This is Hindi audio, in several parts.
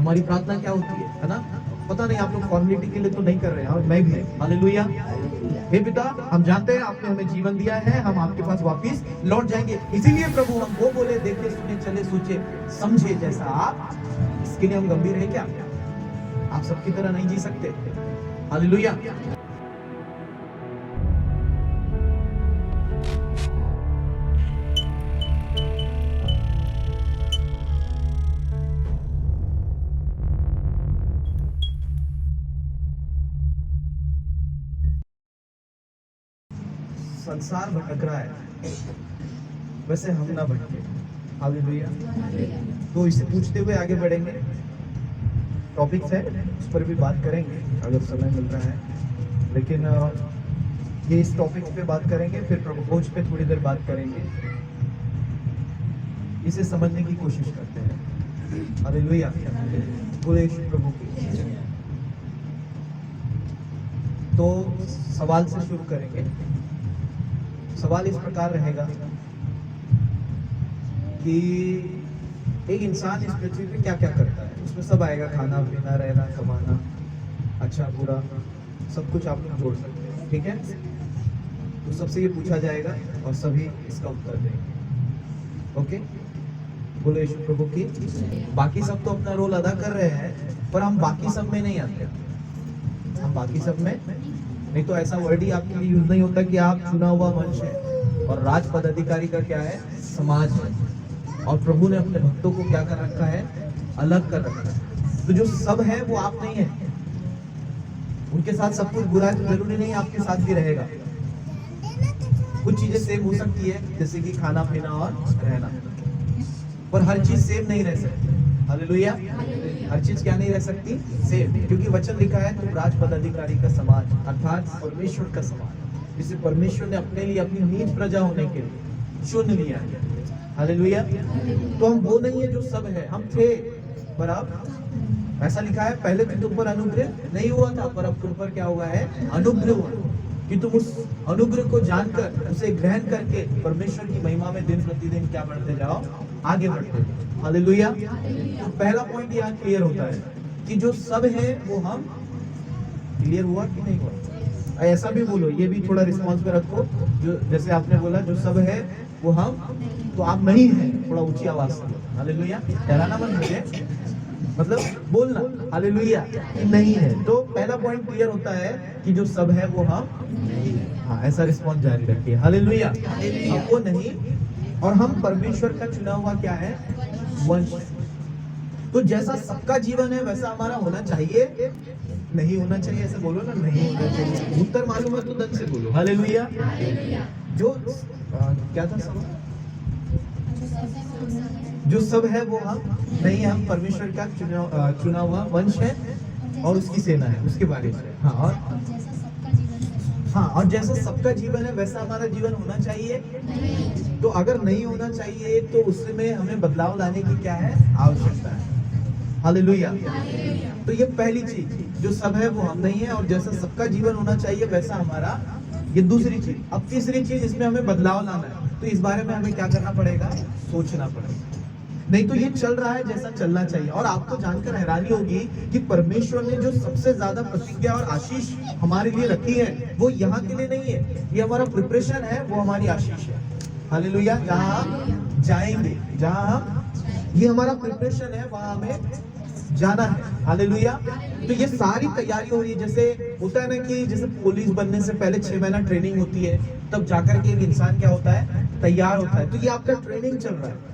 हमारी प्रार्थना क्या होती है ना? पता नहीं आप लोग फॉर्मेलिटी के लिए तो नहीं कर रहे हैं, और मैं भी। हालेलुया। हे पिता, हम जानते हैं आपने हमें जीवन दिया है, हम आपके पास वापस लौट जाएंगे। इसीलिए प्रभु हम वो बोले, देखे सुने चले सोचे समझे जैसा आप, इसके लिए हम गंभीर है क्या? आप सबकी तरह नहीं जी सकते। हालेलुया। संसार भटक रहा है, वैसे हम ना भटके। हालेलुया। तो इसे पूछते हुए आगे बढ़ेंगे। टॉपिक्स है, उस पर भी बात करेंगे अगर समय मिल रहा है, लेकिन ये इस टॉपिक पे बात करेंगे, फिर प्रभु भोज पे थोड़ी देर बात करेंगे। इसे समझने की कोशिश करते हैं। हालेलुया। बोले यीशु प्रभु की। तो सवाल से शुरू करेंगे। सवाल इस प्रकार रहेगा कि एक इंसान इस पृथ्वी पे क्या क्या करता है। उसमें सब आएगा, खाना पीना, रहना, कमाना, अच्छा बुरा, सब कुछ आप लोग जोड़ सकते हैं, ठीक है? तो सबसे ये पूछा जाएगा और सभी इसका उत्तर देंगे। ओके, बोलो यीशु प्रभु की। बाकी सब तो अपना रोल अदा कर रहे हैं, पर हम बाकी सब में नहीं आते। हम बाकी सब में नहीं, तो ऐसा वर्ड ही आपके लिए यूज नहीं होता कि आप चुना हुआ वंश है और राज पदाधिकारी का क्या है, समाज है। और प्रभु ने अपने भक्तों को क्या कर रखा है, अलग कर रखा है। तो जो सब है वो आप नहीं है। उनके साथ सब कुछ बुरा है तो जरूरी नहीं आपके साथ भी रहेगा। कुछ चीजें सेम हो सकती है, जैसे कि खाना पीना और रहना, पर हर चीज सेम नहीं रह सकती। हालेलुया। हर चीज क्या नहीं रह सकती, सेम, क्योंकि वचन लिखा है तुम राज पदाधिकारी का समाज, अर्थात परमेश्वर का समाज, जिसे परमेश्वर ने अपने लिए अपनी नीच प्रजा होने के लिए चुन लिया है। हालेलुया। तो हम वो नहीं है जो सब है, हम थे, पर अब ऐसा लिखा है पहले तो तुम पर अनुग्रह नहीं हुआ था, पर अब तुम पर क्या हुआ है, अनुग्रह हुआ, कि तुम उस अनुग्रह को जानकर उसे ग्रहण करके परमेश्वर की महिमा में दिन प्रतिदिन क्या बढ़ते जाओ, आगे बढ़ते जाओ। हालेलुया। तो पहला पॉइंट यहाँ क्लियर होता है कि जो सब है वो हम। क्लियर हुआ कि नहीं हुआ? ऐसा भी बोलो, ये भी थोड़ा रिस्पॉन्स पे रखो। जो जैसे आपने बोला जो सब है वो हम, तो आप नहीं है, थोड़ा ऊंची आवाज से। हालेलुया। डराना मत मुझे, मतलब बोलना हालेलुया नहीं है। तो पहला पॉइंट क्लियर होता है कि जो सब है वो हम। हाँ, ऐसा रिस्पॉन्स जारी रखिए। हालेलुया। हम वो नहीं, और हम परमेश्वर का चुना हुआ क्या है, वंश। तो जैसा सबका जीवन है वैसा हमारा होना चाहिए, नहीं होना चाहिए? ऐसे बोलो ना, नहीं होना चाहिए। उत्तर मालूम है तो दन से बोलो। हालेलुया। जो क्या था सवाल? जो सब है वो हम नहीं, हम परमेश्वर का चुना हुआ वंश है और उसकी सेना है, उसके बारे में। हाँ, और जैसा सबका जीवन है वैसा हमारा जीवन होना चाहिए। तो अगर नहीं होना चाहिए तो उसमें हमें बदलाव लाने की क्या है, आवश्यकता है। हालेलुया। तो ये पहली चीज, जो सब है वो हम नहीं है, और जैसा सबका जीवन होना चाहिए वैसा हमारा, ये दूसरी चीज। अब तीसरी चीज, इसमें हमें बदलाव लाना है। तो इस बारे में हमें क्या करना पड़ेगा, सोचना पड़ेगा। नहीं तो ये चल रहा है जैसा चलना चाहिए। और आपको जानकर हैरानी होगी कि परमेश्वर ने जो सबसे ज्यादा प्रतिज्ञा और आशीष हमारे लिए रखी है वो यहाँ के लिए नहीं है, ये हमारा प्रिपरेशन है, वो हमारी आशीष है। हालेलुया। जहाँ हम जाएंगे, जहाँ हम, ये हमारा प्रिपरेशन है, वहां हमें जाना है। हालेलुया। तो ये सारी तैयारी हो रही है। जैसे होता है ना कि जैसे पुलिस बनने से पहले 6 महीना ट्रेनिंग होती है, तब जाकर के एक इंसान क्या होता है, तैयार होता है। तो ये आपका ट्रेनिंग चल रहा है।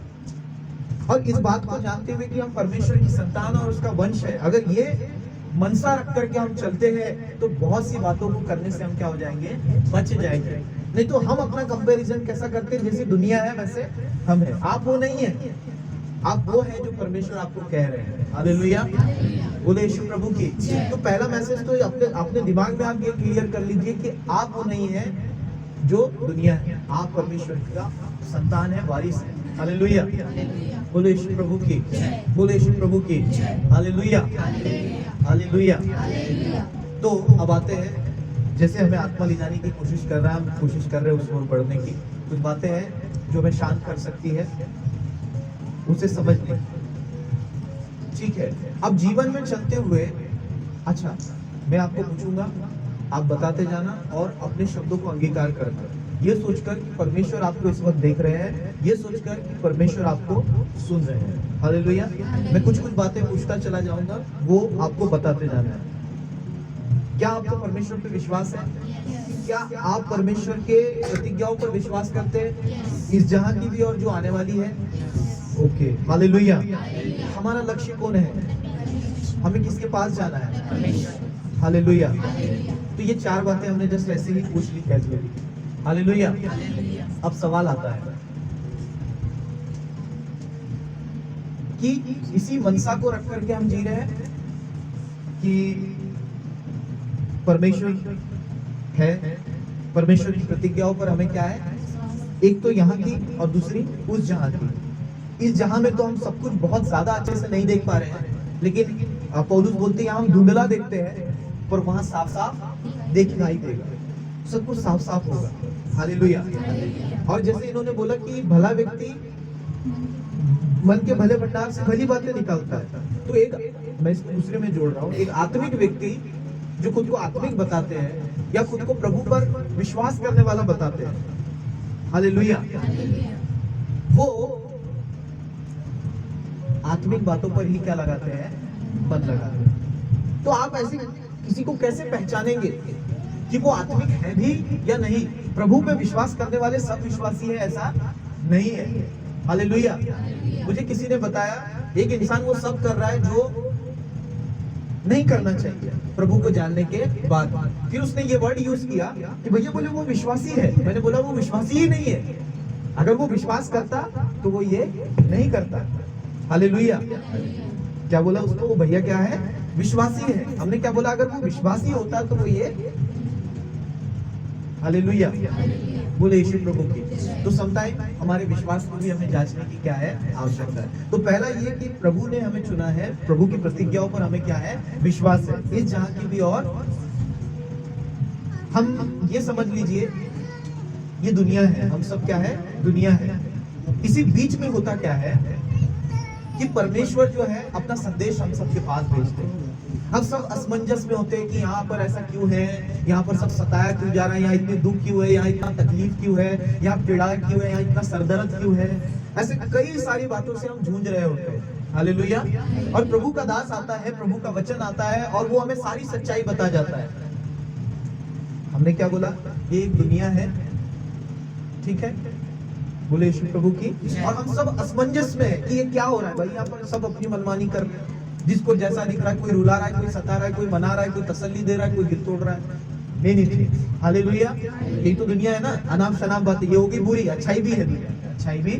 और इस बात को जानते हुए कि हम परमेश्वर की संतान और उसका वंश है, अगर ये मनसा रख करके हम चलते हैं तो बहुत सी बातों को करने से हम क्या हो जाएंगे, बच जाएंगे। नहीं तो हम अपना कंपैरिजन कैसा करते हैं, जैसी दुनिया है वैसे हम है। आप वो नहीं है, आप वो है जो परमेश्वर आपको कह रहे हैं। हालेलुया। बोले यीशु प्रभु की। तो पहला मैसेज तो अपने दिमाग में आप ये क्लियर कर लीजिए कि आप वो नहीं है जो दुनिया है, आप परमेश्वर का संतान है, वारिस है। हालेलुया। बोले यीशु प्रभु की। बोले यीशु प्रभु की। हालेलुया। हालेलुया। तो अब आते हैं, जैसे हमें आत्मा ले जाने की कोशिश कर रहा है, हम कोशिश कर रहे हैं उस ओर बढ़ने की। कुछ बातें हैं जो हमें शांत कर सकती है, उसे समझ लें। ठीक है। अब जीवन में चलते हुए, अच्छा मैं आपको पूछूंगा, आप बताते जाना और अपने शब्दों को अंगीकार करना, ये सोचकर कि परमेश्वर आपको इस वक्त देख रहे हैं, ये सोचकर कि परमेश्वर आपको सुन रहे हैं। हालेलुया। मैं कुछ कुछ बातें पूछता चला जाऊंगा, वो आपको बताते जाना है। क्या आपको परमेश्वर पे विश्वास है? क्या आप परमेश्वर के प्रतिज्ञाओं पर विश्वास करते हैं, इस जहां की भी और जो आने वाली है? Okay, hallelujah. हमारा लक्ष्य कौन है? हमें किसके पास जाना है? हालेलुया। तो ये चार बातें हमने जस्ट ऐसे ही पूछ ली कैजुअली। हालेलुया। अब सवाल आता है कि इसी मनसा को रख करके हम जी रहे हैं कि परमेश्वर है, परमेश्वर की प्रतिज्ञाओं पर हमें क्या है, एक तो यहाँ की और दूसरी उस जहां की। इस जहां में तो हम सब कुछ बहुत ज्यादा अच्छे से नहीं देख पा रहे हैं, लेकिन पौलुस बोलते हैं हम धुंधला देखते हैं, पर वहां साफ साफ दिखाई देगा, सब कुछ साफ साफ होगा। हालेलुया। और जैसे इन्होंने बोला कि भला व्यक्ति मन के भले भंडार से भली बातें निकालता है, तो एक मैं इसको दूसरे में जोड़ रहा हूँ, एक आत्मिक व्यक्ति जो खुद को आत्मिक बताते हैं या खुद को प्रभु पर विश्वास करने वाला बताते हैं, हालेलुया, वो आत्मिक बातों पर ही क्या लगाते हैं, मन लगाते हैं। तो आप ऐसे किसी को कैसे पहचानेंगे कि वो आत्मिक है भी या नहीं? प्रभु पे विश्वास करने वाले सब विश्वासी है ऐसा नहीं है। हालेलुया। मुझे किसी ने बताया एक इंसान वो सब कर रहा है जो नहीं करना चाहिए प्रभु को जानने के बाद। फिर उसने ये वर्ड यूज किया कि भैया बोले वो विश्वासी है। मैंने बोला वो विश्वासी ही नहीं है। अगर वो विश्वास करता तो वो ये नहीं करता। हालेलुया। क्या बोला उसको? वो भैया क्या है? विश्वासी है। हमने क्या बोला? अगर वो विश्वासी होता तो वो ये, हालेलुया, बोले यीशु प्रभु की। तो समटाइम हमारे विश्वास को भी हमें जांचने की क्या है, आवश्यकता है। तो पहला ये कि प्रभु ने हमें चुना है, प्रभु की प्रतिज्ञाओं पर हमें क्या है, विश्वास है, इस जहां की भी और हम ये समझ लीजिए ये दुनिया है, हम सब क्या है, दुनिया है। इसी बीच में होता क्या है कि परमेश्वर जो है अपना संदेश हम सबके पास भेजते हैं। हम सब असमंजस में होते हैं कि यहाँ पर ऐसा क्यों है, यहाँ पर सब सताया क्यों जा रहा है, यहाँ इतने दुख क्यों है, यहाँ इतना तकलीफ क्यों है, यहाँ पीड़ा क्यों है, यहाँ इतना सरदर्द क्यों है। ऐसे कई सारी बातों से हम जूझ रहे होते हैं। हालेलुया। और प्रभु का दास आता है, प्रभु का वचन आता है और वो हमें सारी सच्चाई बता जाता है। हमने क्या बोला? ये एक दुनिया है, ठीक है, बोले यीशु प्रभु की। और हम सब असमंजस में है कि ये क्या हो रहा है भाई, यहाँ पर सब अपनी मनमानी कर रहे हैं, जिसको जैसा दिख रहा है, कोई रुला रहा है, कोई सता रहा है, कोई मना रहा है, कोई तसल्ली दे रहा है, कोई दिल तोड़ रहा है। नहीं, हालेलुया। यही तो दुनिया है ना, अनाप शनाप बातें। ये होगी बुरी, अच्छाई भी है दुनिया, अच्छाई भी,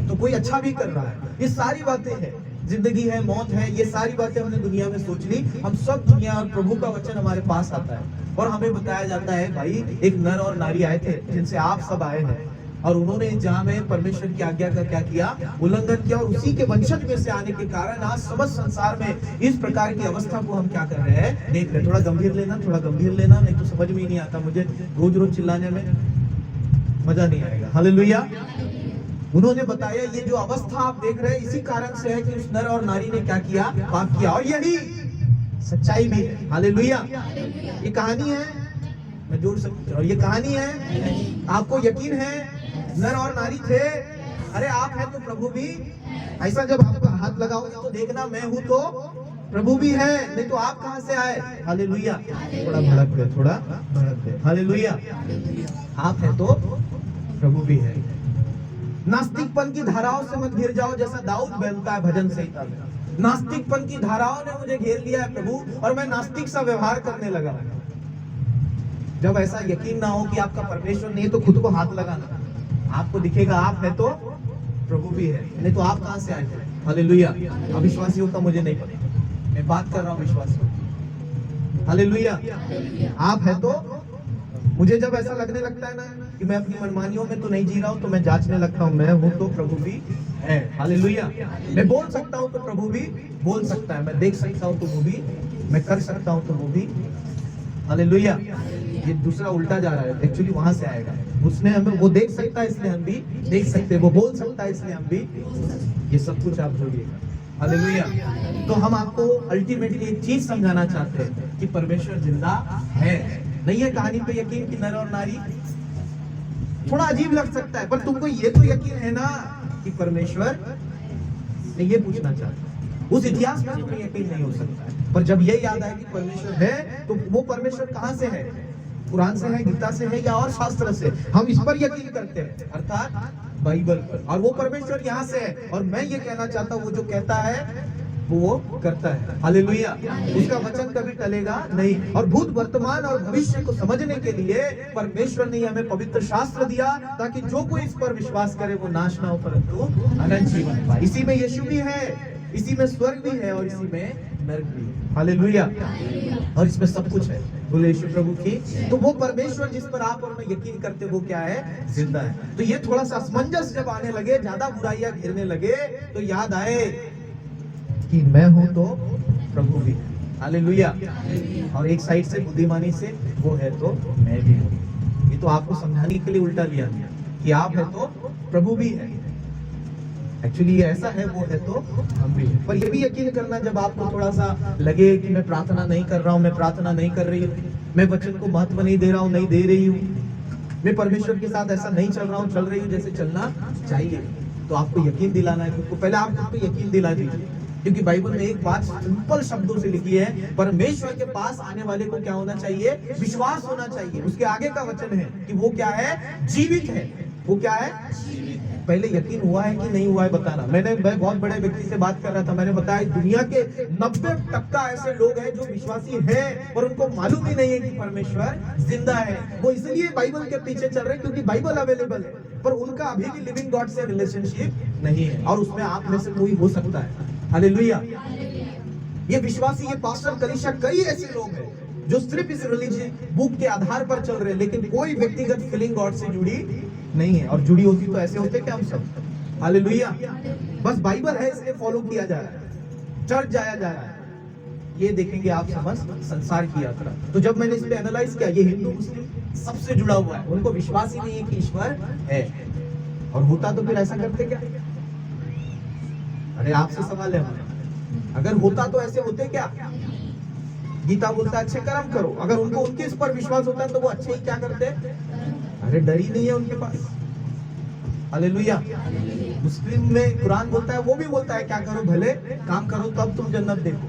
तो कोई अच्छा भी कर रहा है। ये सारी बातें हैं, जिंदगी है, मौत है, ये सारी बातें हमने दुनिया में सोच ली। हम सब दुनिया, और प्रभु का वचन हमारे पास आता है और हमें बताया जाता है भाई एक नर और नारी आए थे जिनसे आप सब आए हैं, और उन्होंने जहां में परमेश्वर की आज्ञा का क्या किया, उल्लंघन किया, और उसी के वंशज में से आने के कारण आज समस्त संसार में इस प्रकार की अवस्था को हम क्या कर रहे हैं, देख रहे हैं। थोड़ा गंभीर लेना, थोड़ा गंभीर लेना, नहीं तो समझ में ही नहीं आता। मुझे रोज रोज चिल्लाने में मजा नहीं आएगा। हालेलुया। उन्होंने बताया ये जो अवस्था आप देख रहे हैं इसी कारण से है कि उस नर और नारी ने क्या किया, पाप किया, और यही सच्चाई भी है। हालेलुया। ये कहानी है, मैं जोड़ सकता हूँ, ये कहानी है। आपको यकीन है नर और नारी थे? अरे आप हैं तो प्रभु भी। ऐसा जब आप हाथ लगाओगे तो देखना मैं हूं तो प्रभु भी है, नहीं तो आप कहां से आए। हालेलुया। थोड़ा भड़क गए, थोड़ा भड़क गए। हालेलुया। आप हैं तो प्रभु भी है। नास्तिकपन की धाराओं से मत घिर जाओ, जैसा दाऊद बोलता है भजन संहिता में। नास्तिकपन की धाराओं ने मुझे घेर लिया है प्रभु, और मैं नास्तिक सा व्यवहार करने लगा। जब ऐसा यकीन ना हो कि आपका परमेश्वर नहीं है तो खुद को हाथ लगाना, आपको दिखेगा आप है तो प्रभु भी है, नहीं तो आप कहां से आए थे। हालेलुया। अविश्वासियों का मुझे नहीं पता, मैं बात कर रहा हूं विश्वासियों। हालेलुया। आप है तो, मुझे जब ऐसा लगने लगता है ना कि मैं अपनी मनमानियों में तो नहीं जी रहा हूं, तो मैं जांचने लगता हूं मैं हूं तो प्रभु भी है। हालेलुया। मैं बोल सकता हूं तो प्रभु भी बोल सकता है, मैं देख सकता हूं तो वो भी, मैं कर सकता हूं तो वो भी। हालेलुया। ये दूसरा उल्टा जा रहा है, एक्चुअली वहां से आएगा। उसने हमें, वो देख सकता है इसलिए हम भी देख सकते हैं, वो बोल सकता है इसलिए हम भी। ये सब कुछ आप जोड़िएगा। हालेलुया। तो हम आपको अल्टीमेटली एक चीज समझाना चाहते हैं कि परमेश्वर जिंदा है। नहीं है कहानी पे यकीन कि नर और नारी? थोड़ा अजीब लग सकता है, पर तुमको ये तो यकीन है ना कि परमेश्वर? मैं ये पूछना चाहता हूँ, उस इतिहास में तुम्हें यकीन नहीं हो सकता है, पर जब ये याद आए कि परमेश्वर है, तो वो परमेश्वर कहाँ से है? कुरान से है, गीता से है, या और शास्त्र से? हम इस पर यकीन करते हैं, अर्थात बाइबल पर। और वो परमेश्वर यहाँ से है, और मैं ये कहना चाहता हूँ वो जो कहता है वो करता है। हालेलुया। उसका वचन कभी टलेगा नहीं। और भूत, वर्तमान और भविष्य को समझने के लिए परमेश्वर ने हमें पवित्र शास्त्र दिया, ताकि जो कोई इस पर विश्वास करे वो नाश ना हो परंतु अनंत जीवन पाए। इसी में यीशु भी है, इसी में स्वर्ग भी है, और इसी में नरक भी है। हालेलुया। और इसमें सब कुछ है। बोले यीशु प्रभु की। तो वो परमेश्वर जिस पर आप और मैं यकीन करते वो क्या है? जिंदा है। तो ये थोड़ा सा असमंजस जब आने लगे, ज्यादा बुराइयां घेरने लगे, तो याद आए कि मैं हूं तो प्रभु भी है। हालेलुया। और एक साइड से बुद्धिमानी से वो है तो मैं भी हूं। ये तो आपको समझाने के लिए उल्टा लिया कि आप है तो प्रभु भी है। एक्चुअली ये ऐसा है, वो है तो हम भी है। पर ये भी यकीन करना, जब आपको थोड़ा सा लगे कि मैं प्रार्थना नहीं कर रहा हूँ, मैं प्रार्थना नहीं कर रही हूँ, मैं वचन को महत्व नहीं दे रहा हूँ, नहीं दे रही हूँ, मैं परमेश्वर के साथ ऐसा नहीं चल रहा हूँ, चल रही हूँ जैसे चलना चाहिए, तो आपको यकीन दिलाना है खुद को। पहले आप खुद को यकीन दिला दीजिए, क्योंकि बाइबल में एक बात सिंपल शब्दों से लिखी है, परमेश्वर के पास आने वाले को क्या होना चाहिए? विश्वास होना चाहिए। उसके आगे का वचन है कि वो क्या है? जीवित है। वो क्या है? पहले यकीन हुआ है कि नहीं हुआ है बताना। मैं बहुत बड़े व्यक्ति से बात कर रहा था, मैंने बताया दुनिया के 90% ऐसे लोग हैं जो विश्वासी हैं, पर उनको मालूम ही नहीं है कि परमेश्वर जिंदा है। वो इसलिए बाइबल के पीछे चल रहे हैं क्योंकि बाइबल अवेलेबल है, पर उनका अभी भी लिविंग गॉड से रिलेशनशिप नहीं है। और उसमें आप में से कोई हो सकता है। हालेलुया। ये विश्वासी, ये पास्टर, कलीसिया, कई ऐसे लोग हैं जो सिर्फ इस रिलीजियस बुक के आधार पर चल रहे हैं, लेकिन कोई व्यक्तिगत फीलिंग गॉड से जुड़ी नहीं है। और जुड़ी होती तो ऐसे होते क्या हम सब? हालेलुया। बस बाइबल है इसलिए फॉलो किया जा रहा है, चर्च जाया जा रहा है। ये देखेंगे आप समस्त संसार की यात्रा। तो जब मैंने इस पे एनालाइज किया, ये हिंदू मुस्लिम सबसे जुड़ा हुआ है, उनको विश्वास ही नहीं है कि ईश्वर है। और होता तो फिर ऐसा करते क्या? अरे आपसे सवाल है हमारे, अगर होता तो ऐसे होते क्या? गीता बोलता है अच्छे कर्म करो। अगर उनको उनके इस पर विश्वास होता है तो वो अच्छे ही क्या करते? अरे डर ही नहीं है उनके पास। हालेलुया। मुस्लिम में कुरान बोलता है, वो भी बोलता है क्या करो? भले काम करो तब तुम जन्नत देखो।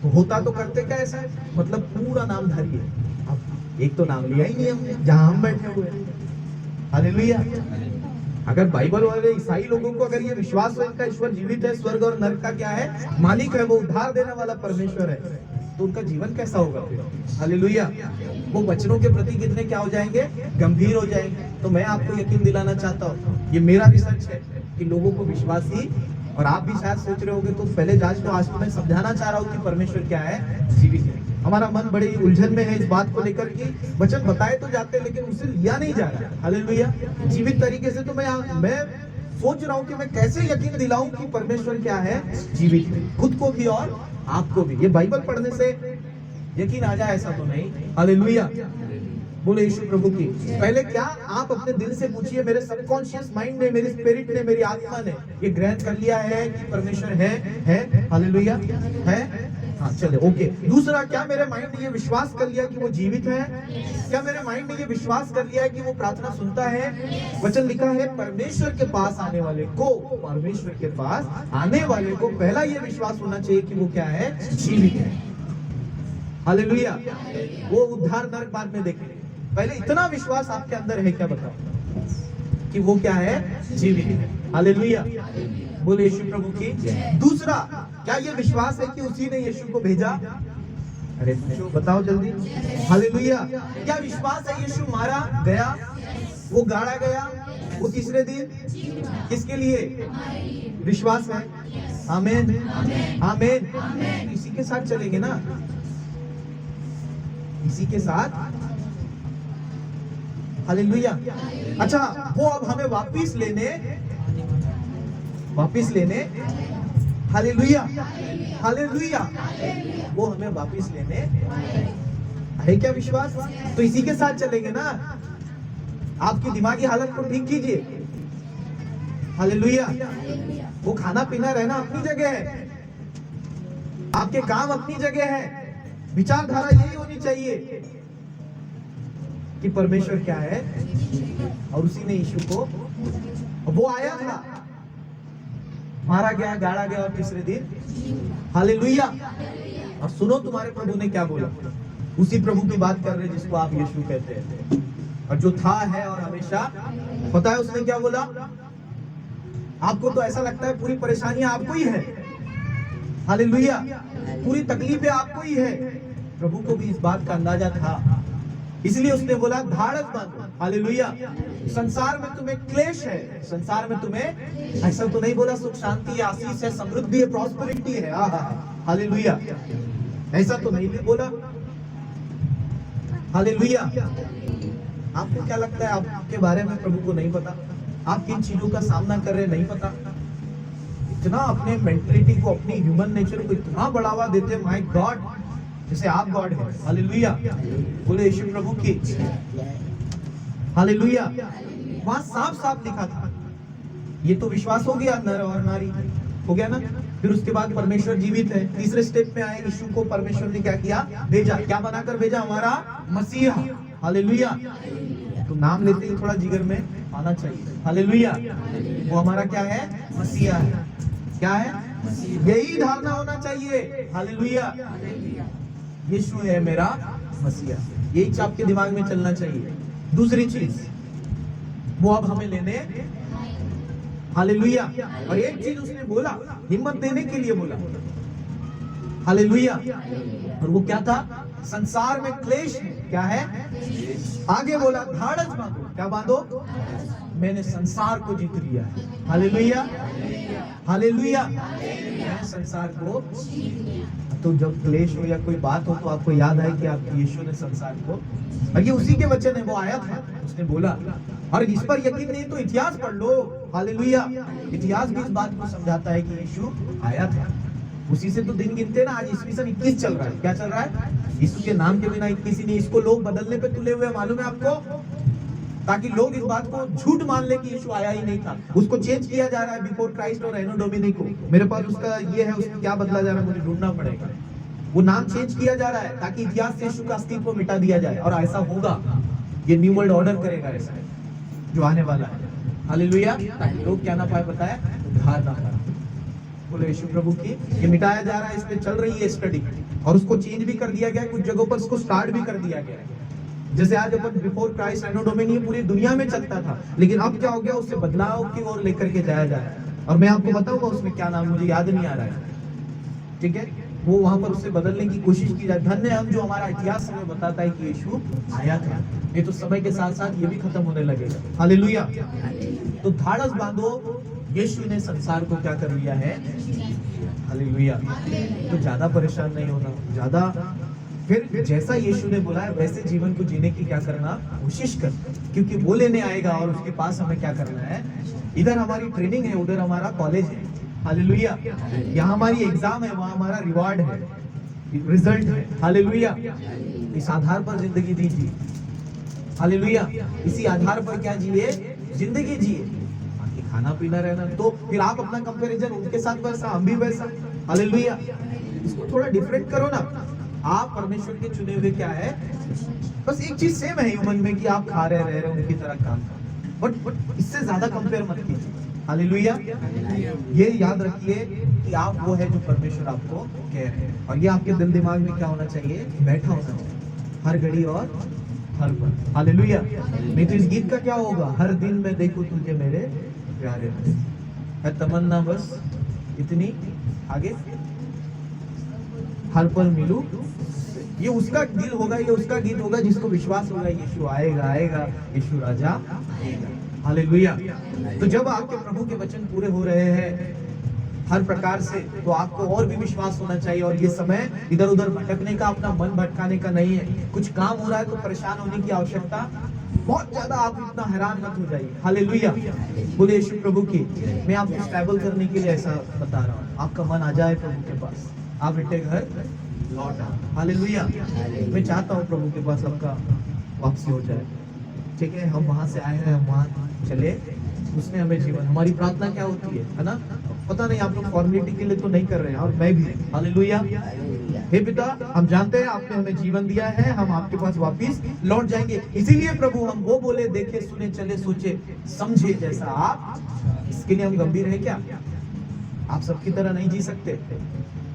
तो होता तो करते क्या ऐसा? मतलब पूरा नामधारी है। अब एक तो नाम लिया ही नहीं हमने जहां हम बैठे हुए। हालेलुया। अगर बाइबल वाले ईसाई लोगों को अगर ये विश्वास हो इनका ईश्वर जीवित है, स्वर्ग और नरक का क्या है? मालिक है, वो उद्धार देने वाला परमेश्वर है, तो उनका जीवन कैसा होगा फिर? हालेलुया। वो वचनों के प्रति कितने क्या हो जाएंगे? गंभीर हो जाएंगे। तो मैं आपको यकीन दिलाना चाहता हूँ, ये मेरा रिसर्च है कि लोगों को विश्वास ही, और आप भी शायद सोच रहे होंगे तो पहले जांच लो। आज तो मैं समझाना चाह रहा हूँ कि परमेश्वर क्या है? जीवित है। हमारा मन बड़ी उलझन में है इस बात को लेकर कि वचन बताए तो जाते हैं लेकिन उसे लिया नहीं जा रहा। हालेलुया। जीवित तरीके से तो मैं सोच रहा हूँ कि मैं कैसे यकीन दिलाऊं कि परमेश्वर क्या है? जीवित है, खुद को भी और आपको भी। ये बाइबल पढ़ने से यकीन आ जाए ऐसा तो नहीं। हालेलुया। बोले यीशु प्रभु की। पहले क्या आप अपने दिल से पूछिए, मेरे सबकॉन्शियस माइंड ने, मेरी स्पिरिट ने, मेरी आत्मा ने ये ग्रहण कर लिया है कि परमेश्वर है। हालेलुया। है। हाँ चले ओके। दूसरा, क्या मेरे माइंड ने ये विश्वास कर लिया कि वो जीवित है? क्या मेरे माइंड ने ये विश्वास कर लिया है कि वो प्रार्थना सुनता है? वचन लिखा है परमेश्वर के पास आने वाले को, परमेश्वर के पास आने वाले को पहला ये विश्वास होना चाहिए कि वो क्या है? जीवित है। हालेलुया। वो उद्धार नरक बाद में देखेंगे, पहले इतना विश्वास आपके अंदर है क्या? बताओ कि वो क्या है? जीवित है। हालेलुया। बोले यीशु प्रभु की। दूसरा, क्या ये विश्वास है कि उसी ने यीशु को भेजा? अरे बताओ जल्दी। हालेलुया। क्या विश्वास है यीशु मारा गया, वो गाड़ा गया, वो तीसरे दिन किसके लिए? विश्वास है। आमीन आमीन। इसी के साथ चलेंगे ना, इसी के साथ। हालेलुया। अच्छा, वो अब हमें वापिस लेने हालेलुया हालेलुया, वो हमें वापिस लेने है क्या? विश्वास। तो इसी के साथ चलेंगे ना। आपकी दिमागी हालत को ठीक कीजिए। हालेलुया। वो खाना पीना रहना अपनी जगह है, आपके काम अपनी जगह है, विचारधारा यही होनी चाहिए कि परमेश्वर क्या है, और उसी ने यीशु को, वो आया था, मारा गया, गाड़ा गया और तीसरे दिन, हालेलुया। और सुनो तुम्हारे प्रभु ने क्या बोला, उसी प्रभु की बात कर रहे जिसको आप यीशु कहते हैं, और जो था है और हमेशा। पता है उसने क्या बोला? आपको तो ऐसा लगता है पूरी परेशानियां आपको ही है, हालेलुया, पूरी तकलीफें आपको ही है। प्रभु को भी इस बात का अंदाजा था, इसलिए उसने बोला धाड़स बांधो, हालेलुया। संसार में तुम्हें क्लेश है, संसार में तुम्हें, ऐसा तो नहीं बोला सुख शांति आशीष है, समृद्धि है, प्रॉस्पेरिटी है, हालेलुया, ऐसा तो नहीं बोला, हालेलुया। आपको क्या लगता है आपके बारे में प्रभु को नहीं पता? आप किन चीजों का सामना कर रहे हैं नहीं पता? इतना अपने मेंटलिटी को, अपनी ह्यूमन नेचर को इतना बढ़ावा देते, माय गॉड, जैसे आप गॉड हैं, हालेलुया। बोले यीशु प्रभु की, हालेलुया। वहां साफ साफ लिखा था, ये तो विश्वास हो गया नर और नारी, हो गया ना। फिर उसके बाद परमेश्वर जीवित है, तीसरे स्टेप में आए, यीशु को परमेश्वर ने क्या किया? भेजा, क्या बनाकर भेजा? हमारा मसीहा, हालेलुया। तो नाम लेते ही थोड़ा जिगर में आना चाहिए, हालेलुया। वो हमारा क्या है? मसीहा है। क्या है? यही धारणा होना चाहिए, हालेलुया। यीशु है मेरा मसीहा, यही आपके दिमाग में चलना चाहिए। दूसरी चीज, वो अब हमें लेने, हालेलुया। और एक चीज उसने बोला, हिम्मत देने के लिए बोला, हालेलुया। और वो क्या था? संसार में क्लेश है, क्या है? आगे बोला धाड़स बांधो, क्या बांधो? मैंने संसार को जीत लिया है, हालेलुया, हालेलुया। मैंने संसार को, तो जब क्लेश हो या कोई बात हो तो आपको याद आए कि आप यीशु ने संसार को, और ये उसी के वचन है, वो आया था, उसने बोला। और इस पर यकीन नहीं तो इतिहास पढ़ लो, हालेलुया। इतिहास भी इस बात को समझाता है कि यीशु आया था। उसी से तो दिन गिनते ना, आज ईस्वी सन 21 चल रहा है। क्या चल रहा है? यीशु के नाम के बिना 21 ही नहीं। इसको लोग बदलने पे तुले हुए, मालूम है आपको, ताकि लोग इस बात को झूठ मान ले कि यीशु आया ही नहीं था। उसको चेंज किया जा रहा है, बिफोर क्राइस्ट और एनो डोमिनी को। मेरे पास उसका ये है, उसको क्या बदला जा रहा है मुझे ढूंढना पड़ेगा। वो नाम चेंज किया जा रहा है ताकि इतिहास से यीशु का अस्तित्व मिटा दिया जाए, और ऐसा होगा। ये न्यू वर्ल्ड ऑर्डर करेगा ऐसा, जो आने वाला है, हालेलुया। ताकि लोग क्या ना पाए, बताए, उद्धार ना पाए। बोले यीशु प्रभु की, ये मिटाया जा रहा है, इस पे चल रही है स्टडी, और उसको चेंज भी कर दिया गया है, कुछ जगहों पर उसको स्टार्ट भी कर दिया गया है। जैसे आज अपन बिफोर क्राइस्ट एनो डोमिनी पूरी दुनिया में चलता था, लेकिन अब क्या हो गया, उससे बदलाव की ओर लेकर के जाया जा रहा है। और मैं आपको बताऊंगा उसमें क्या नाम, मुझे याद नहीं आ रहा है, ठीक है। वो वहां पर उससे बदलने की कोशिश की जाए। धन्य हम जो हमारा इतिहास हमें बताता है कि यीशु आया था। ये तो समय के साथ साथ ये भी खत्म होने लगेगा, हालेलुया। तो धाड़स बांधो, यीशु ने संसार को क्या कर लिया है, हालेलुया। तो ज्यादा परेशान नहीं होना, ज्यादा, फिर जैसा यीशु ने बोला है वैसे जीवन को जीने की क्या करना, कोशिश कर, क्योंकि वो लेने आएगा और उसके पास हमें क्या करना है। इधर हमारी ट्रेनिंग है, उधर हमारा कॉलेज है, हालेलुया। यहाँ हमारी एग्जाम है, वहाँ हमारा रिवार्ड है, रिजल्ट है, हालेलुया। इस आधार पर जिंदगी दीजिए, हालेलुया। इसी आधार पर क्या जिए, जिंदगी जिए। बाकी खाना पीना रहना, तो फिर आप अपना कंपैरिजन उनके साथ वैसा, हम भी वैसा, हालेलुया। इसको थोड़ा डिफरेंट करो ना। आप परमेश्वर के चुने हुए क्या है, बस एक चीज सेम है ह्यूमन में कि आप खा रहे रह रहे उनकी तरह काम, बट इससे ज्यादा कंपेयर मत कीजिए, हालेलुया। ये याद रखिए कि आप वो है जो परमेश्वर आपको कह रहे हैं, और ये आपके दिल दिमाग में क्या होना चाहिए, बैठा होना चाहिए हर घड़ी और हर पल, हालेलुया। नहीं तो इस गीत का क्या होगा, हर दिन मैं देखूं तुझे मेरे प्यारे, है तमन्ना बस इतनी, आगे हर पल मिलूं। ये उसका दिल होगा, ये उसका गीत होगा जिसको विश्वास होगा यीशु आएगा, आएगा, यीशु राजा आएगा, हालेलुया। तो जब आपके प्रभु के वचन पूरे हो रहे हैं हर प्रकार से, तो आपको और भी विश्वास होना चाहिए। और ये समय इधर उधर भटकने का, अपना मन भटकाने का नहीं है। कुछ काम हो रहा है तो परेशान होने की आवश्यकता बहुत ज्यादा, आप इतना हैरान मत हो जाइए, हालेलुया। बोले यीशु प्रभु की। मैं आपको स्टेबल करने के लिए ऐसा बता रहा हूँ, आपका मन आ जाए प्रभु के पास, आप बेटे घर लौट आओ, हालेलुया। मैं चाहता हूँ प्रभु के पास आपका वापसी हो जाए, ठीक है। हम वहां से आए हैं, हम वहां चले उसने हमें जीवन। हमारी प्रार्थना क्या होती है ना? पता नहीं आप लोग फॉर्मेलिटी के लिए तो नहीं कर रहे हैं, और मैं भी। हालेलुया। हे पिता, हम जानते हैं आपने हमें जीवन दिया है, हम आपके पास वापिस लौट जाएंगे। इसीलिए प्रभु हम वो बोले, देखे, सुने, चले, सोचे, समझे जैसा आप। इसके लिए हम गंभीर है क्या? आप सबकी तरह नहीं जी सकते।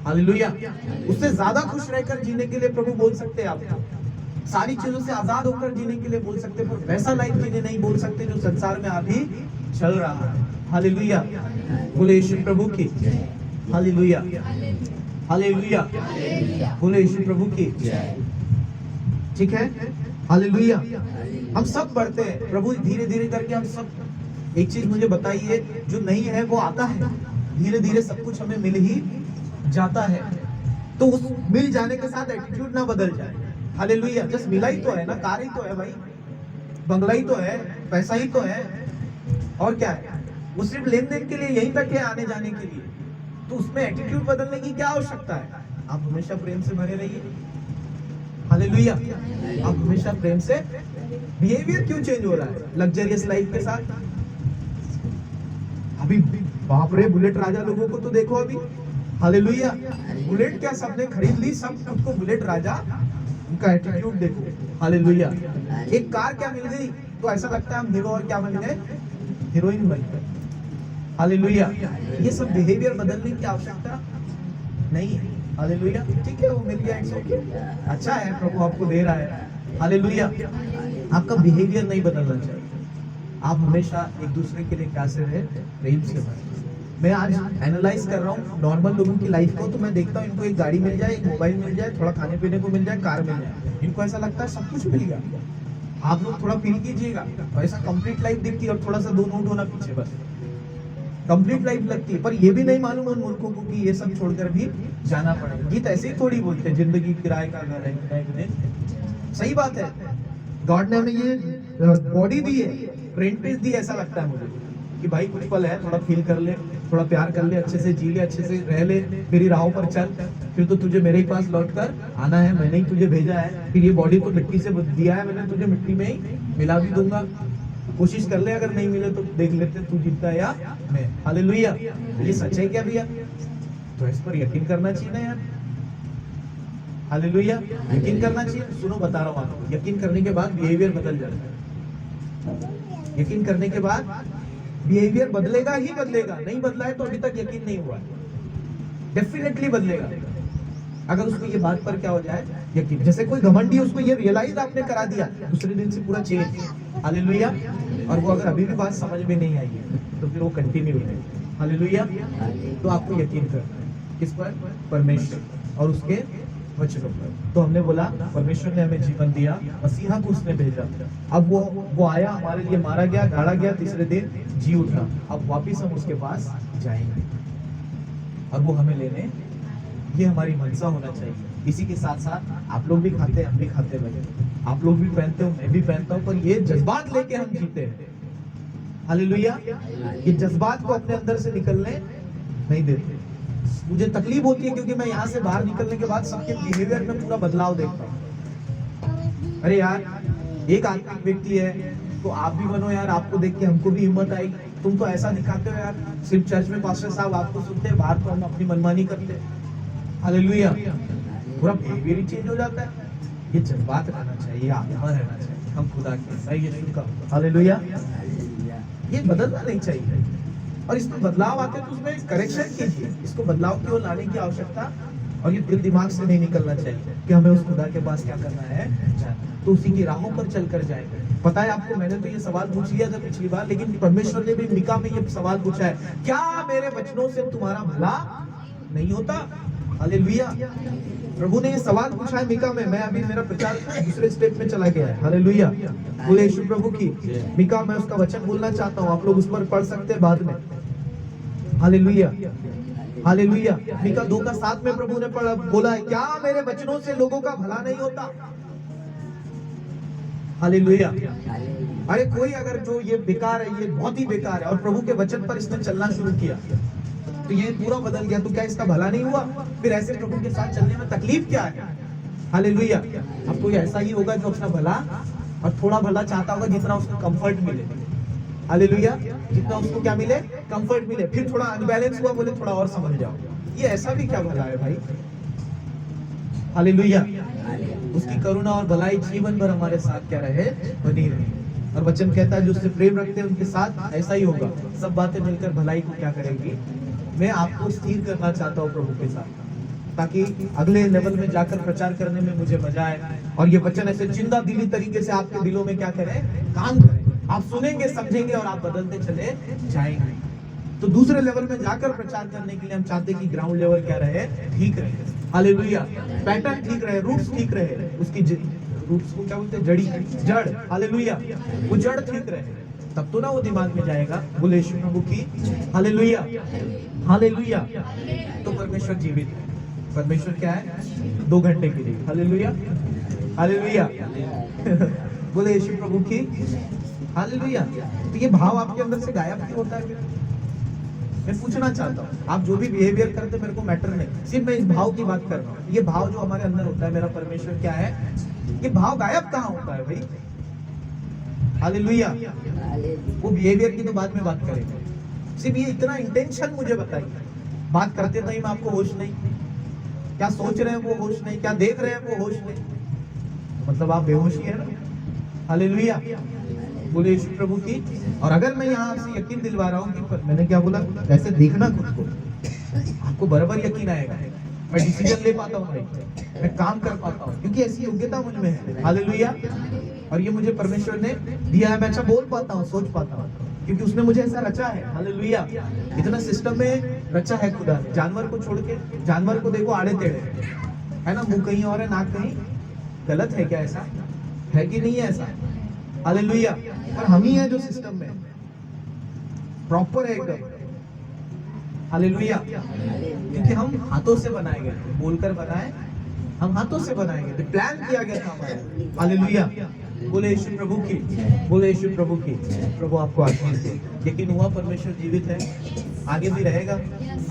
हालेलुया। उससे ज्यादा खुश रहकर जीने के लिए प्रभु बोल सकते हैं आपको, सारी चीजों से आजाद होकर जीने के लिए बोल सकते, पर वैसा लाइफ जीने नहीं बोल सकते जो संसार में अभी चल रहा है। हालेलुया। बोले यीशु प्रभु की। हालेलुया। हालेलुया। बोले यीशु प्रभु की। ठीक है। हालेलुया। हम सब बढ़ते हैं प्रभु, धीरे धीरे करके हम सब। एक चीज मुझे बताइए, जो नहीं है वो आता है, धीरे धीरे सब कुछ हमें मिल ही जाता है। तो उस मिल जाने के साथ एटीट्यूड ना बदल जाए। हालेलुया। जस्ट मिला ही तो है ना, कार ही तो है भाई, बंगला ही तो है, पैसा ही तो है, और क्या है? वो सिर्फ लेन देन के लिए यहीं तक है, आने जाने के लिए। तो उसमें एटीट्यूड बदलने की क्या आवश्यकता है? आप हमेशा प्रेम से भरे रहिए। हालेलुया। आप हमेशा प्रेम से। बिहेवियर क्यों चेंज हो रहा है लग्जरियस लाइफ के साथ? अभी बाप रे, बुलेट राजा लोगों को तो देखो अभी। हालेलुया। बुलेट क्या सबने खरीद ली, सब खुद को बुलेट राजा, उनका एटीट्यूड देखो। हालेलुया। एक कार क्या मिल गई तो ऐसा लगता है हम हीरो, और क्या बन गए? हीरोइन बन गए। हालेलुया। ये सब बिहेवियर बदलने की आवश्यकता नहीं है। हालेलुया। ठीक है, वो मिल गया, इट्स ओके, अच्छा है, प्रभु आपको दे रहा है। हालेलुया। आपका बिहेवियर नहीं बदलना चाहिए। आप हमेशा एक दूसरे के लिए कैसे रहे? प्रेम से रहे। मैं आज एनालाइज कर रहा हूँ नॉर्मल लोगों की लाइफ को, तो मैं देखता हूँ इनको एक गाड़ी मिल जाए, एक मोबाइल मिल जाए, थोड़ा खाने पीने को मिल जाए, कार मिल जाए, इनको ऐसा लगता है सब कुछ मिल गया। आप लोग थोड़ा फील कीजिएगा, ऐसा कंप्लीट लाइफ दिखती है, और थोड़ा सा दो नोट होना पीछे, बस कंप्लीट लाइफ लगती है। पर ये भी नहीं मालूम उन मूर्खों को कि ये सब छोड़कर भी जाना पड़ेगा। गीत ऐसे ही थोड़ी बोलते हैं, जिंदगी किराए का घर है। सही बात है, गॉड ने हमें ये बॉडी दी है, रेंट दी, ऐसा लगता है मुझे कि भाई कुछ पल है, थोड़ा फील कर ले, थोड़ा प्यार कर ले, अच्छे से जी ले, अच्छे से रह ले, मेरी राहों पर चल, फिर तो तुझे मेरे ही पास लौट कर आना है, मैंने ही तुझे भेजा है, फिर ये बॉडी को मिट्टी से दिया है मैंने तुझे, मिट्टी में ही मिला भी दूंगा, कोशिश कर ले, अगर नहीं मिले तो देख लेते तू जीतता है या मैं। हालेलुया। ये सच है क्या भैया? तो इस पर यकीन करना चाहिए ना यार। हालेलुया। यकीन करना चाहिए। सुनो, बता रहा हूँ आपको, यकीन करने के बाद बिहेवियर बदल जाता है। यकीन करने के बाद बिहेवियर बदलेगा ही बदलेगा। नहीं बदला है तो अभी तक यकीन नहीं हुआ है, डेफिनेटली बदलेगा। अगर उसको ये बात पर क्या हो जाए, यकीन। जैसे कोई घमंडी, उसको ये रियलाइज आपने करा दिया, दूसरे दिन से पूरा चेंज। हालेलुया। और वो अगर अभी भी बात समझ में नहीं आई है तो फिर वो कंटिन्यू है। हालेलुया। तो आपको यकीन करना है किस पर? परमेश्वर और उसके वचनों पर। तो हमने बोला परमेश्वर ने हमें जीवन दिया, मसीहा को उसने भेजा, अब वो आया, हमारे लिए मारा गया, गाड़ा गया, तीसरे दिन जी उठा, अब वापिस हम उसके पास जाएंगे और वो हमें लेने। ये हमारी मनसा होना चाहिए। इसी के साथ साथ आप लोग भी खाते हैं, हम भी खाते हैं, आप लोग भी पहनते हो, मैं भी पहनता हूँ, पर ये जज्बात लेके हम जीते हैं। हालेलुया। ये जज्बात को अपने अंदर से निकलने नहीं देते। मुझे तकलीफ होती है क्योंकि मैं यहाँ से बाहर निकलने के बाद सबके बिहेवियर में पूरा बदलाव देखता हूँ। अरे यार, एक आत्मिक व्यक्ति है तो आप भी बनो यार, आपको देख के हमको भी हिम्मत आई। तुम तो ऐसा दिखाते हो यार, सिर्फ चर्च में पास्टर साहब आपको सुनते हैं, बाहर तो हम अपनी मनमानी करते हैं। हालेलुया। पूरा बिहेवियर ही चेंज हो जाता है। ये जज्बात रहना चाहिए, आत्मा रहना चाहिए, हम खुदा के यीशु का। हालेलुया। ये बदलना नहीं चाहिए, और इसमें बदलाव आते तो उसमें करेक्शन कीजिए। इसको बदलाव की ओर लाने की आवश्यकता, और ये दिल दिमाग से नहीं निकलना चाहिए कि हमें उस खुदा के पास क्या करना है, तो उसी की राहों पर चलकर जाएंगे। पता है आपको, मैंने तो ये सवाल पूछ लिया था पिछली बार, लेकिन परमेश्वर ने भी मिका में ये सवाल पूछा है, क्या मेरे वचनों से तुम्हारा भला नहीं होता? हालेलुया। प्रभु ने ये सवाल पूछा है मिका में। मैं अभी मेरा प्रचार दूसरे स्टेप में चला गया है। हालेलुया। बोले यीशु प्रभु की। मिका, मैं उसका वचन बोलना चाहता हूँ, आप लोग उस पर पढ़ सकते हैं बाद में। हालेलुया। हालेलुया। मिका 2:7 में प्रभु ने बोला है, क्या मेरे वचनों से लोगों का भला नहीं होता? हालेलुया। अरे कोई अगर जो ये बेकार है, ये बहुत ही बेकार है, और प्रभु के वचन पर इसने चलना शुरू किया तो ये पूरा बदल गया, तो क्या इसका भला नहीं हुआ? फिर ऐसे प्रभु के साथ चलने में तकलीफ क्या है? हालेलुया। अब कोई ऐसा ही होगा जो अपना भला और थोड़ा भला चाहता होगा जितना उसको कंफर्ट मिले। हालेलुया। जितना उसको क्या मिले, कंफर्ट मिले, फिर थोड़ा अनबैलेंस हुआ, बोले थोड़ा और समझ जाओ। ये ऐसा भी क्या भला है भाई। हालेलुया। उसकी करुणा और भलाई जीवन भर हमारे साथ क्या रहे, बनी रहे। और वचन कहता है जो उससे प्रेम रखते हैं उनके साथ ऐसा ही होगा, सब बातें मिलकर भलाई को क्या करेगी। मैं आपको स्थिर करना चाहता हूँ प्रभु के साथ, ताकि अगले लेवल में जाकर प्रचार करने में मुझे मजा आए, और ये वचन ऐसे जिंदा दिली तरीके से आपके दिलों में क्या करे, काम करे। आप सुनेंगे, समझेंगे और आप बदलते चले जाएंगे। तो दूसरे लेवल में जाकर प्रचार करने के लिए हम चाहते हैं कि ग्राउंड लेवल क्या रहे, ठीक रहे। हालेलुया। पैटर्न ठीक रहे, रूट्स ठीक रहे, उसकी रूट्स को क्या बोलते हैं, जड़। हालेलुया। वो जड़ ठीक रहे, तब तो ना वो दिमाग में जाएगा। बोले यीशु प्रभु की हालेलुया। हालेलुया। तो परमेश्वर जीवित है। परमेश्वर क्या है, 2 घंटे के लिए। हालेलुया। हालेलुया। बोले यीशु प्रभु की हालेलुया। तो ये भाव आपके अंदर से गायब क्यों होता है। मैं पूछना चाहता हूँ, आप जो भी बिहेवियर करते मेरे को मैटर नहीं, सिर्फ मैं इस भाव की बात कर रहा हूँ। ये भाव जो हमारे अंदर होता है, मेरा परमेश्वर क्या है, ये भाव गायब कहाँ होता है भाई। हालेलुया। वो बिहेवियर की तो बाद में बात करेंगे, सिर्फ ये इतना इंटेंशन मुझे बताइए। बात करते टाइम आपको होश नहीं, क्या सोच रहे हैं वो होश नहीं, क्या देख रहे हैं वो होश नहीं, मतलब आप बेहोशी है ना। हालेलुया। बोले यीशु प्रभु की। और अगर मैं यहाँ आपसे यकीन दिलवा रहा हूँ कि मैंने क्या बोला, ऐसे देखना खुद को, आपको बराबर यकीन आएगा। मैं डिसीजन ले पाता हूँ भाई, मैं काम कर पाता हूँ, क्योंकि ऐसी योग्यता मुझ में है। हालेलुया। और ये मुझे परमेश्वर ने दिया है, मैं अच्छा बोल पाता हूँ, सोच पाता हूँ, क्योंकि उसने मुझे ऐसा रचा है। हालेलुया। इतना सिस्टम में रचा है खुदा ने। जानवर को छोड़ के, जानवर को देखो आड़े टेढ़े है ना, मुंह कहीं और है, नाक कहीं। गलत है क्या, ऐसा है कि नहीं है ऐसा। हालेलुया। पर हम ही है जो सिस्टम में प्रॉपर है एकदम। हालेलुया। क्योंकि हम हाथों से बनाए गए, बोलकर बनाए, हम हाथों से बनाए गए, प्लान किया गया था हमारा। हालेलुया। बोले यीशु प्रभु की। बोले यीशु प्रभु की। प्रभु आपको आशीष दे। यकीन हुआ परमेश्वर जीवित है, आगे भी रहेगा,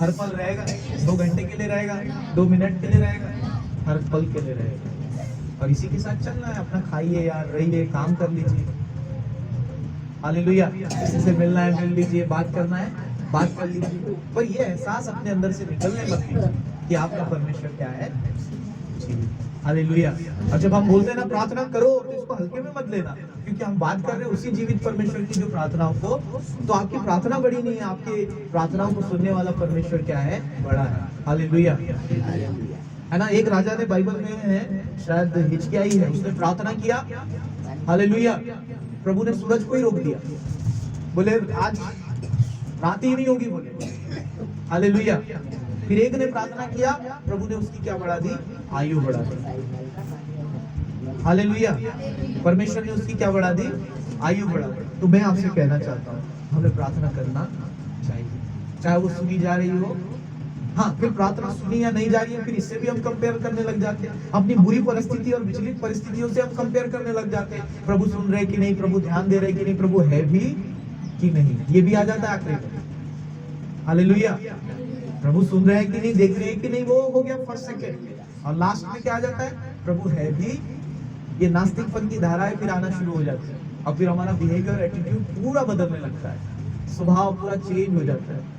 हर पल रहेगा। 2 घंटे के लिए रहेगा, 2 मिनट के लिए रहेगा, हर पल के लिए रहेगा। और इसी के साथ चलना है, अपना खाइए यार, रहिए, काम कर लीजिए। हालेलुया। किसी से मिलना है मिल लीजिए, बात करना है बात कर लीजिए, पर ये एहसास अपने अंदर से निकलने मत दीजिए कि आपका परमेश्वर क्या है, हालेलुया। और जब हम बोलते हैं ना प्रार्थना करो, तो इसको हल्के में मत लेना, क्योंकि हम बात कर रहे हैं उसी जीवित परमेश्वर की जो प्रार्थनाओं को। तो आपकी प्रार्थना बड़ी नहीं है, आपके प्रार्थनाओं को सुनने वाला परमेश्वर क्या है, बड़ा है। हालेलुया। है ना, एक राजा ने बाइबल में है, शायद हिजकिय्याह ही है, उसने प्रार्थना किया। हालेलुया। प्रभु ने सूरज को ही रोक दिया, बोले आज रात ही नहीं होगी, बोले। हालेलुया। फिर एक ने प्रार्थना किया, प्रभु ने उसकी क्या बढ़ा दी, आयु बढ़ा दी। हालेलुया। परमेश्वर ने उसकी क्या बढ़ा दी, आयु बढ़ा दी। तो मैं आपसे कहना चाहता हूँ, हमें प्रार्थना करना चाहिए, चाहे वो सुनी जा रही हो। हाँ, फिर प्रार्थना सुनी या नहीं जा रही है, फिर इससे भी हम कंपेयर करने लग जाते हैं। अपनी बुरी परिस्थिति और विचलित परिस्थितियों से हम कंपेयर करने लग जाते हैं। प्रभु सुन रहे कि नहीं, प्रभु ध्यान दे रहे कि नहीं, प्रभु है भी कि नहीं, ये भी आ जाता है आखिरी में। हालेलुया। प्रभु सुन रहे हैं कि नहीं, देख रहे हैं कि नहीं, वो हो गया फर्स्ट सेकंड। और लास्ट में क्या आ जाता है, प्रभु है भी। ये नास्तिकपन की धाराएं फिर आना शुरू हो जाती है, और फिर हमारा बिहेवियर, एटीट्यूड पूरा बदलने लगता है, स्वभाव पूरा चेंज हो जाता है।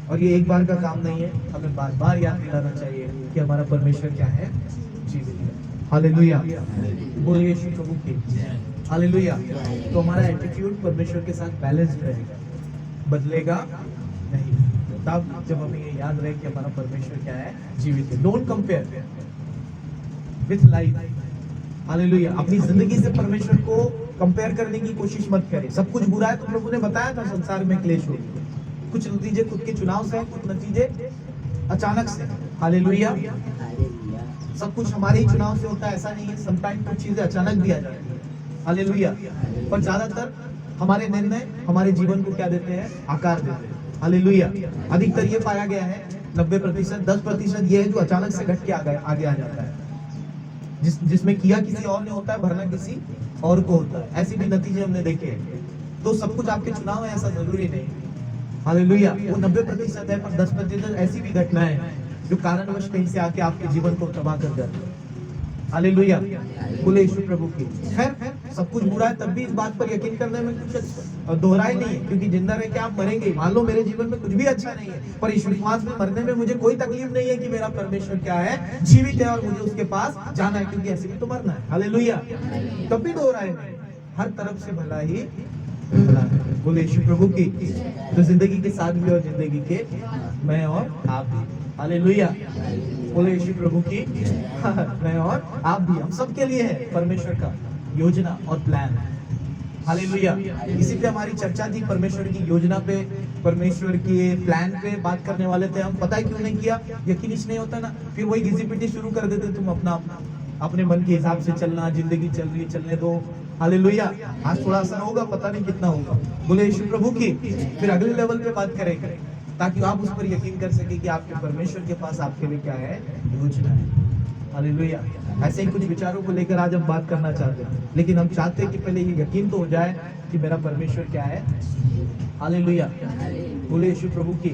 और ये एक बार का काम नहीं है, हमें बार बार याद दिलाना चाहिए कि हमारा परमेश्वर क्या है, जीवित है। हालेलुया। बोलिए यीशु प्रभु की हालेलुया। तो हमारा एटीट्यूड परमेश्वर के साथ बैलेंस्ड रहेगा, बदलेगा नहीं। तब जब हमें ये याद रहे कि हमारा परमेश्वर क्या है, जीवित है। Don't compare with life. Hallelujah. अपनी जिंदगी से परमेश्वर को कंपेयर करने की कोशिश मत करें। सब कुछ बुरा है, तो प्रभु ने बताया था संसार में क्लेश होगी। कुछ नतीजे खुद के चुनाव से, कुछ नतीजे अचानक से। हालेलुया। सब कुछ हमारे ही चुनाव से होता है, ऐसा नहीं है। समटाइम कुछ चीजें अचानक भी आ जाती है। हालेलुया। पर ज्यादातर हमारे निर्णय हमारे जीवन को क्या देते हैं, आकार देते हैं। हालेलुया। अधिकतर ये पाया गया है, 90%, 10% ये है जो अचानक से घट के आगे आ जाता है, जिसमें किया किसी और ने होता है, भरना किसी और को होता है। ऐसे भी नतीजे हमने देखे हैं। तो सब कुछ आपके चुनाव है, ऐसा जरूरी नहीं। हालेलुया। वो 90% है, पर 10% ऐसी भी घटनाएं हैं जो कारणवश कहीं से आके आपके जीवन को तबाह कर जाती है। हालेलुया। बोले यीशु प्रभु की। खैर, सब कुछ बुरा है, तब भी इस बात पर यकीन करने में कुछ दोहराई नहीं है, क्योंकि जिंदा रह के आप मरेंगे। मान लो मेरे जीवन में कुछ भी अच्छा नहीं है, पर इस विश्वास में मरने में मुझे कोई तकलीफ नहीं है कि मेरा परमेश्वर क्या है, जीवित है और मुझे उसके पास जाना है, क्योंकि ऐसे भी तो मरना है। हालेलुया। तब भी दोहराए नहीं, हर तरफ से भला ही भला है। बोले यीशु प्रभु की। तो जिंदगी के साथ भी और जिंदगी के मैं और आप भी। हालेलुया। बोले यीशु प्रभु की। मैं और आप भी, हम सब के लिए है परमेश्वर का योजना और प्लान। हालेलुया। इसी पे हमारी चर्चा थी, परमेश्वर की योजना पे, परमेश्वर के प्लान पे बात करने वाले थे हम। पता है क्यों नहीं किया? यकीन नहीं होता ना, फिर वही घिसी पिटी शुरू कर देते तुम अपने मन के हिसाब से चलना, जिंदगी चल रही है चलने दो। हालेलुया। आज थोड़ा सा होगा, पता नहीं कितना होगा। बोले यीशु प्रभु की। फिर अगले लेवल पे बात करेंगे, ताकि आप उस पर यकीन कर सके कि आपके परमेश्वर के पास आपके लिए क्या है, योजना है। हालेलुया। ऐसे ही कुछ विचारों को लेकर आज हम बात करना चाहते हैं, लेकिन हम चाहते हैं कि पहले ये यकीन तो हो जाए कि मेरा परमेश्वर क्या है। हालेलुया। बोले यीशु प्रभु की।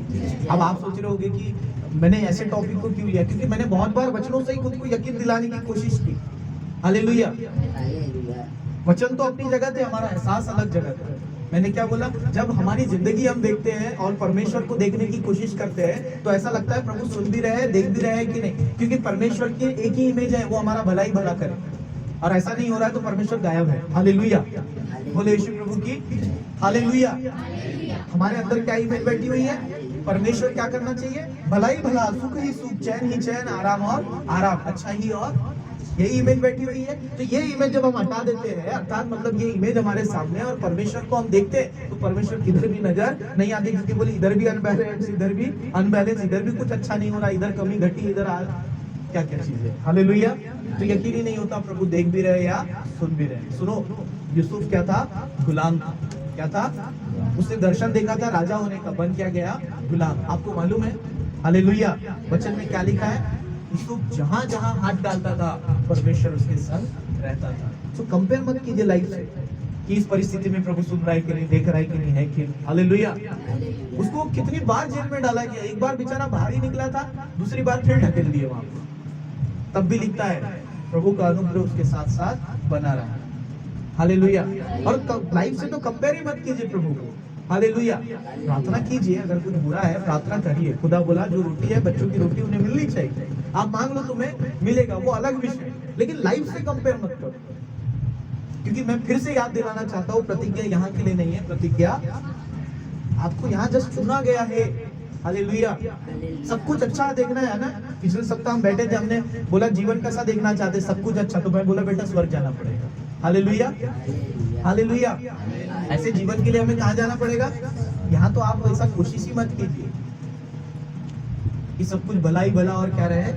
अब आप सोच रहे होंगे कि मैंने ऐसे टॉपिक को क्यों लिया, क्योंकि मैंने बहुत बार वचनों से ही खुद को यकीन दिलाने की कोशिश की। हालेलुया। वचन तो अपनी जगह थे, हमारा एहसास अलग जगह था। मैंने क्या बोला, जब हमारी जिंदगी हम देखते हैं और परमेश्वर को देखने की कोशिश करते हैं, तो ऐसा लगता है प्रभु सुन भी रहे हैं, देख भी रहे हैं कि नहीं, क्योंकि परमेश्वर की एक ही इमेज है, वो हमारा भला ही भला करे। और ऐसा नहीं हो रहा है तो परमेश्वर गायब है। हालेलुया। बोले यीशु प्रभु की। हालेलुया। हमारे अंदर क्या इमेज बैठी हुई है? परमेश्वर क्या करना चाहिए? भला ही भला, सुख ही सुख, चैन ही चैन, आराम और आराम, अच्छा ही और, यही इमेज बैठी हुई है। तो ये इमेज जब हम हटा देते हैं, अर्थात मतलब ये इमेज हमारे सामने और परमेश्वर को हम देखते हैं, तो परमेश्वर किधर भी नजर नहीं आती, क्योंकि बोले इधर भी अनबैलेंस, इधर भी अनबैलेंस, इधर भी कुछ अच्छा नहीं हो रहा, इधर कमी घटी, इधर क्या क्या चीज है। हालेलुया। तो यकीन ही नहीं होता प्रभु देख भी रहे या सुन भी रहे। सुनो, यूसुफ क्या था? गुलाम था। क्या था? उसने दर्शन देखा था राजा होने का, बन क्या गया? गुलाम। आपको मालूम है? हालेलुया। वचन में क्या लिखा है? यूसुफ जहां जहां हाथ डालता था, परमेश्वर उसके संग रहता था। तो कंपेयर मत कीजिए लाइफ से कि इस परिस्थिति में प्रभु सुन रहा है कि नहीं, देख रहा है कि नहीं, है कि। हालेलुया। उसको कितनी बार जेल में डाला गया, एक बार बेचारा बाहर ही निकला था, दूसरी बार फिर ढकेल दिए वहां, तब भी लिखता है प्रभु का अनुग्रह उसके साथ साथ बना रहा। हालेलुया। और लाइफ से तो कंपेयर ही मत कीजिए प्रभु को। हालेलुया। प्रार्थना कीजिए, अगर कुछ बुरा है प्रार्थना करिए। खुदा बोला जो रोटी है बच्चों की रोटी उन्हें मिलनी चाहिए, आप मांग लो तुम्हें मिलेगा, वो अलग विषय, लेकिन लाइफ से कंपेयर मत करो। क्योंकि मैं फिर से याद दिलाना चाहता हूँ, प्रतिज्ञा यहाँ के लिए नहीं है, प्रतिज्ञा आपको यहाँ जस्ट चुना गया है। हालेलुया। सब कुछ अच्छा देखना है ना। पिछले सप्ताह हम बैठे थे, हमने बोला जीवन कैसा देखना चाहते, सब कुछ अच्छा, तो मैं बोला बेटा स्वर्ग जाना पड़ेगा। हालेलुया। हालेलुया। ऐसे जीवन के लिए हमें कहाँ जाना पड़ेगा? यहाँ तो आप ऐसा कोशिश ही मत कीजिए कि सब कुछ भला ही भला और क्या रहे,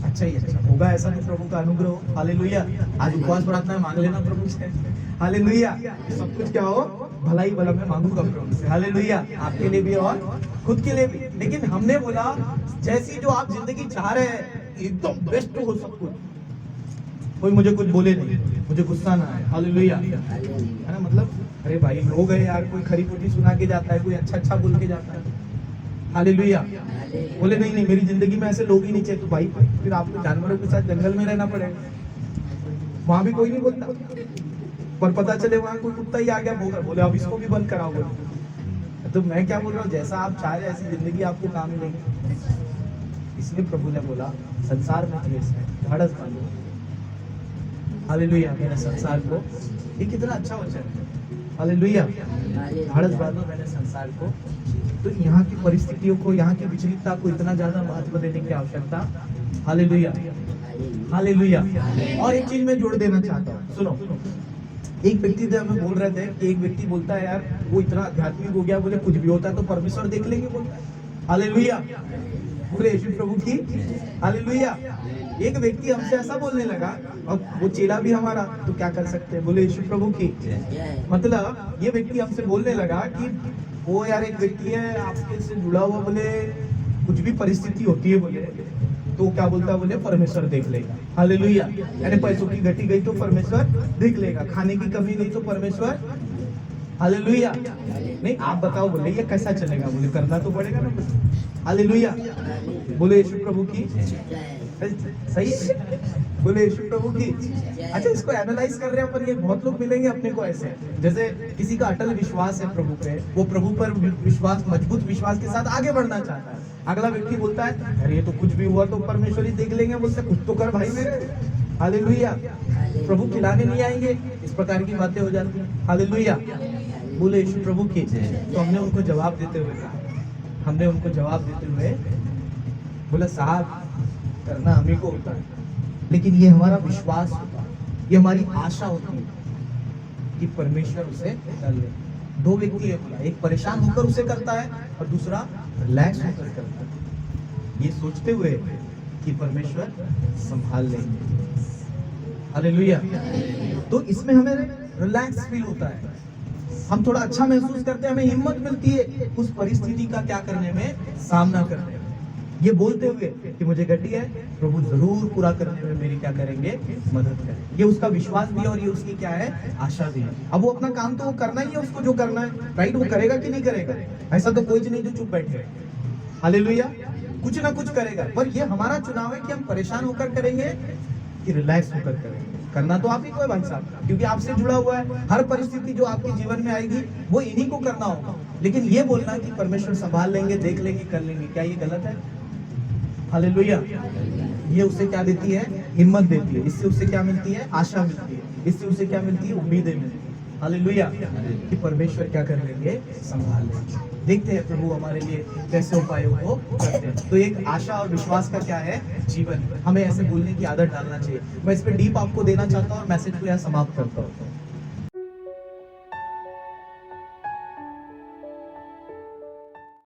अच्छा ही अच्छा होगा, ऐसा तो प्रभु का अनुग्रह हो। हालेलुया। आज उपवास प्रार्थना मांग लेना प्रभु से। हालेलुया। सब कुछ क्या हो, भला ही भला मैं मांगूंगा प्रभु से। हालेलुया। आपके लिए भी और खुद के लिए भी। लेकिन हमने बोला जैसी जो आप जिंदगी चाह रहे हैं एकदम बेस्ट हो सब कुछ, कोई मुझे कुछ बोले नहीं, मुझे गुस्सा ना आए। हालेलुया। है ना, मतलब अरे भाई लोग है यार, कोई खरी खोटी सुना के जाता है, कोई अच्छा अच्छा बोल के जाता है। हालेलुया। बोले नहीं नहीं मेरी जिंदगी में ऐसे लोग ही नहीं चाहिए, तो भाई फिर आपको जानवरों के साथ जंगल में रहना पड़ेगा, वहां भी कोई नहीं बोलता, पर पता चले वहां कोई कुत्ता ही आ गया भोंका, बोले अब इसको भी बंद कराओ बोले। तो मैं क्या बोल रहा हूँ, जैसा आप चाह रहे ऐसी जिंदगी आपको काम मिलेगी। इसलिए प्रभु ने बोला संसार में क्लेश है, ढाढ़स बांधो। हालेलुया। मैंने संसार को, ये कितना अच्छा वचन है। हालेलुया। ढाढ़स बांधो मैंने संसार को। तो यहाँ की परिस्थितियों को, यहाँ की विचलितता को इतना ज्यादा महत्व देने की आवश्यकता। हालेलुया। हालेलुया। और एक चीज मैं जोड़ देना चाहता हूँ, सुनो। एक व्यक्ति थे, हमें बोल रहे थे कि एक व्यक्ति बोलता है यार वो इतना आध्यात्मिक हो गया, बोले कुछ भी होता है तो परमेश्वर देख लेंगे, बोलता है। हालेलुया। बोले यीशु प्रभु की। हालेलुया। एक व्यक्ति हमसे ऐसा बोलने लगा, और वो चेला भी हमारा, तो क्या कर सकते हैं, बोले यीशु प्रभु की। मतलब ये व्यक्ति हमसे बोलने लगा कि वो यार एक व्यक्ति है आपके से जुड़ा हुआ, बोले कुछ भी परिस्थिति होती है बोले तो क्या बोलता है, बोले परमेश्वर देख लेगा। हालेलुया। यानी पैसों की घटी गई तो परमेश्वर देख लेगा, खाने की कमी गई तो परमेश्वर। हालेलुया। नहीं आप बताओ, बोले ये कैसा चलेगा, बोले करना तो पड़ेगा ना। हालेलुया। बोले यीशु प्रभु की। सही है, बोले यीशु प्रभु की। अच्छा, इसको एनालाइज कर रहे हैं अपन, ये बहुत लोग मिलेंगे अपने को ऐसे, जैसे किसी का अटल विश्वास है प्रभु पे, वो प्रभु पर विश्वास, मजबूत विश्वास के साथ आगे बढ़ना चाहता है। अगला व्यक्ति बोलता है अरे ये तो कुछ भी हुआ तो परमेश्वर ही देख लेंगे, बोलते कुछ तो कर भाई मेरे, हालेलुया, प्रभु खिलाने नहीं आएंगे, इस प्रकार की बातें हो जाती हैं। हालेलुया, बोले यीशु प्रभु की। तो हमने उनको जवाब देते हुए कहा, हमने उनको जवाब देते हुए बोला साहब करना हम ही को होता है, लेकिन ये हमारा विश्वास होता है, ये हमारी आशा होती है कि परमेश्वर उसे कर ले। दो व्यक्ति है बोला, एक परेशान होकर उसे करता है और दूसरा रिलैक्स होकर करता है, ये सोचते हुए कि परमेश्वर संभाल लेंगे। हालेलुया। तो इसमें हमें रिलैक्स फील होता है, हम थोड़ा अच्छा महसूस करते हैं, हमें हिम्मत मिलती है उस परिस्थिति का क्या करने में, सामना करने में। ये बोलते हुए कि मुझे घटी है, प्रभु जरूर पूरा करने में मेरी क्या करेंगे, मदद करेंगे। ये उसका विश्वास भी है और ये उसकी क्या है, आशा भी है। अब वो अपना काम तो वो करना ही है, उसको जो करना है, राइट, वो करेगा कि नहीं करेगा? ऐसा तो कोई नहीं जो चुप बैठे। हालेलुया, कुछ ना कुछ करेगा, पर ये हमारा चुनाव है कि हम परेशान होकर करेंगे कि रिलैक्स होकर करेंगे। करना तो आप ही को है भाई साहब, क्योंकि आपसे जुड़ा हुआ है। हर परिस्थिति जो आपके जीवन में आएगी वो इन्हीं को करना होगा, लेकिन ये बोलना कि परमेश्वर संभाल लेंगे, देख लेंगे, कर लेंगे, क्या ये गलत है? हालेलुया। ये उसे क्या देती है, हिम्मत देती है। इससे उसे क्या मिलती है, आशा मिलती है। इससे उसे क्या मिलती है, उम्मीदें मिलती है। हालेलुया, कि परमेश्वर क्या कर लेंगे, संभाल लेंगे। देखते हैं प्रभु हमारे लिए कैसे उपायों को करते हैं। तो एक आशा और विश्वास का क्या है, जीवन। हमें ऐसे बोलने की आदत डालना चाहिए। मैं इस पे डीप आपको देना चाहता हूँ और मैसेज को यहाँ समाप्त करता हूँ।